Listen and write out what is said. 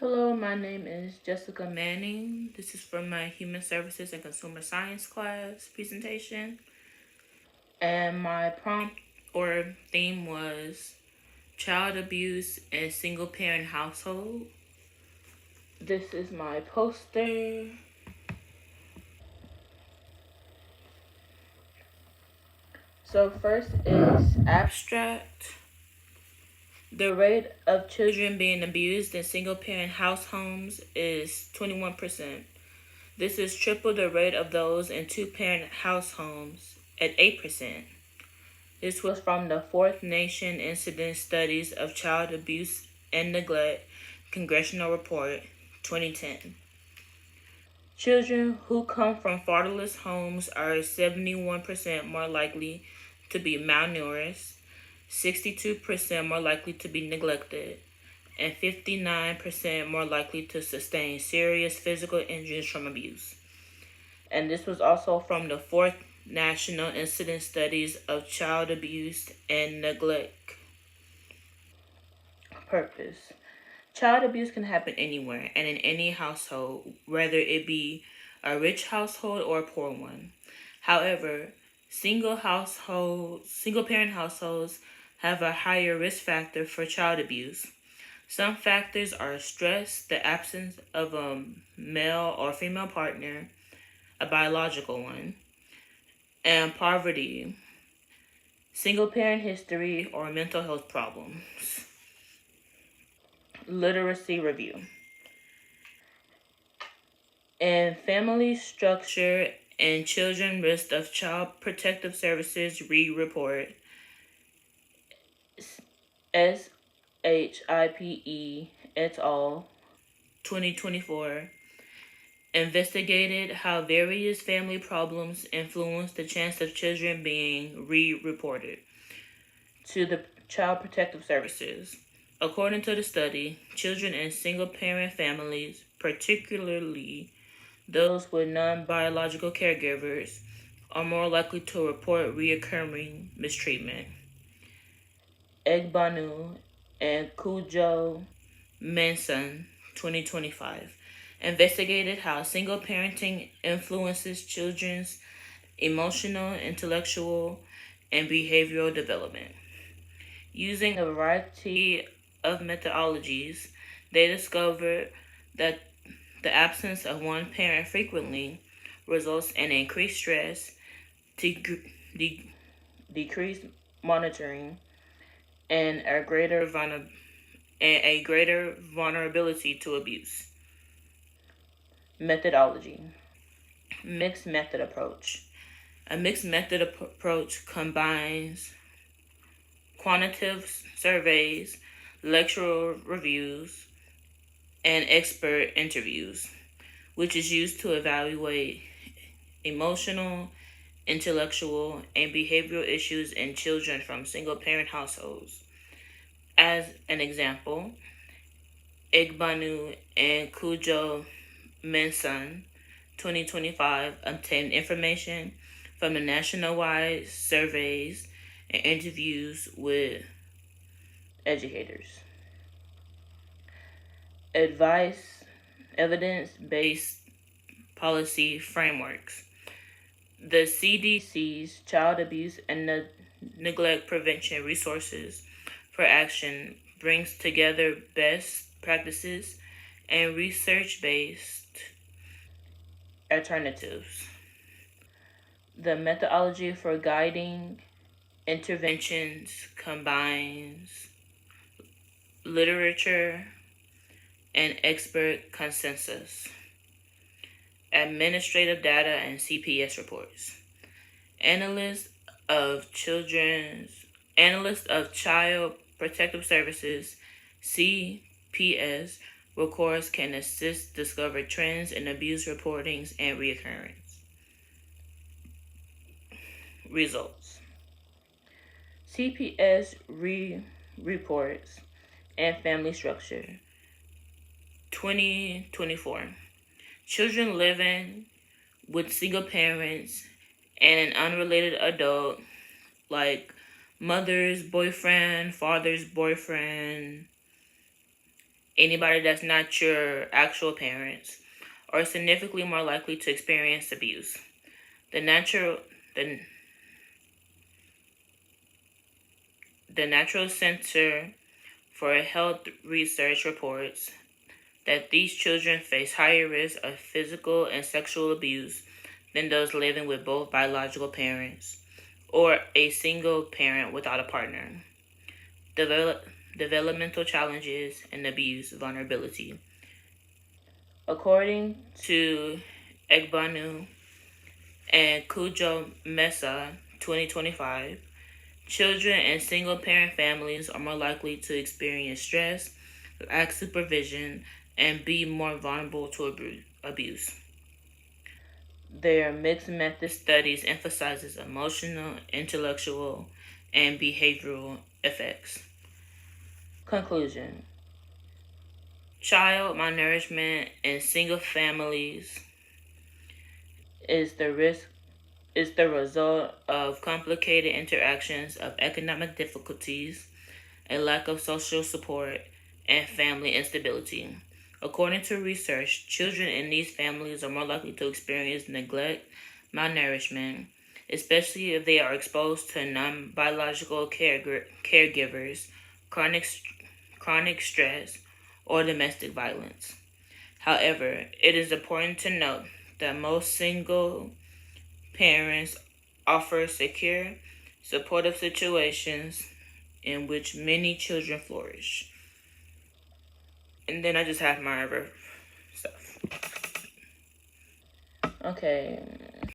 Hello, my name is Jessica Manning. This is from my Human Services and Consumer Science class presentation. And my prompt or theme was child abuse in single parent household. This is my poster. So, first is abstract. The rate of children being abused in single parent house homes is 21%. This is triple the rate of those in two-parent house homes at 8%. This was from the Fourth Nation Incident Studies of Child Abuse and Neglect Congressional Report 2010. Children who come from fatherless homes are 71% more likely to be malnourished, 62% more likely to be neglected, and 59% more likely to sustain serious physical injuries from abuse. And this was also from the Fourth National Incident Studies of Child Abuse and Neglect. Purpose. Child abuse can happen anywhere and in any household, whether it be a rich household or a poor one. However, single parent households have a higher risk factor for child abuse. Some factors are stress, the absence of a male or female partner, a biological one, and poverty, single parent history, or mental health problems. Literacy review. In family structure and children risk of Child Protective Services report SHIPE et al. 2024 investigated how various family problems influence the chance of children being reported to the Child Protective Services. According to the study, children in single parent families, particularly those with non-biological caregivers, are more likely to report reoccurring mistreatment. Egbanu and Cujo Manson, 2025, investigated how single parenting influences children's emotional, intellectual, and behavioral development. Using a variety of methodologies, they discovered that the absence of one parent frequently results in increased stress, decreased monitoring, and a greater vulnerability to abuse. Methodology. Mixed method approach. A mixed method approach combines quantitative surveys, lectural reviews, and expert interviews, which is used to evaluate emotional, intellectual, and behavioral issues in children from single parent households. As an example, Igbanu and Cujo Manson 2025 obtained information from the nationwide surveys and interviews with educators. Advice, evidence-based policy frameworks. The CDC's Child Abuse and Neglect Prevention Resources for Action brings together best practices and research-based alternatives. The methodology for guiding interventions combines literature and expert consensus, administrative data, and CPS reports. Analysts of Child Protective Services (CPS) records can assist discover trends in abuse reportings and reoccurrence. Results. CPS reports and family structure. 2024. Children living with single parents and an unrelated adult, like mother's boyfriend, father's boyfriend, anybody that's not your actual parents, are significantly more likely to experience abuse. The natural the, the Natural Center for Health Research reports that these children face higher risk of physical and sexual abuse than those living with both biological parents or a single parent without a partner. Developmental challenges and abuse vulnerability. According to Egbanu and Cujo Mesa 2025, children in single parent families are more likely to experience stress, lack supervision, and be more vulnerable to abuse. Their mixed method studies emphasizes emotional, intellectual, and behavioral effects. Conclusion. Child malnourishment in single families is the risk is the result of complicated interactions of economic difficulties, a lack of social support, and family instability. According to research, children in these families are more likely to experience neglect, malnourishment, especially if they are exposed to non biological caregivers, chronic, chronic stress, or domestic violence. However, it is important to note that most single parents offer secure, supportive situations in which many children flourish. And then I just have my other stuff. Okay,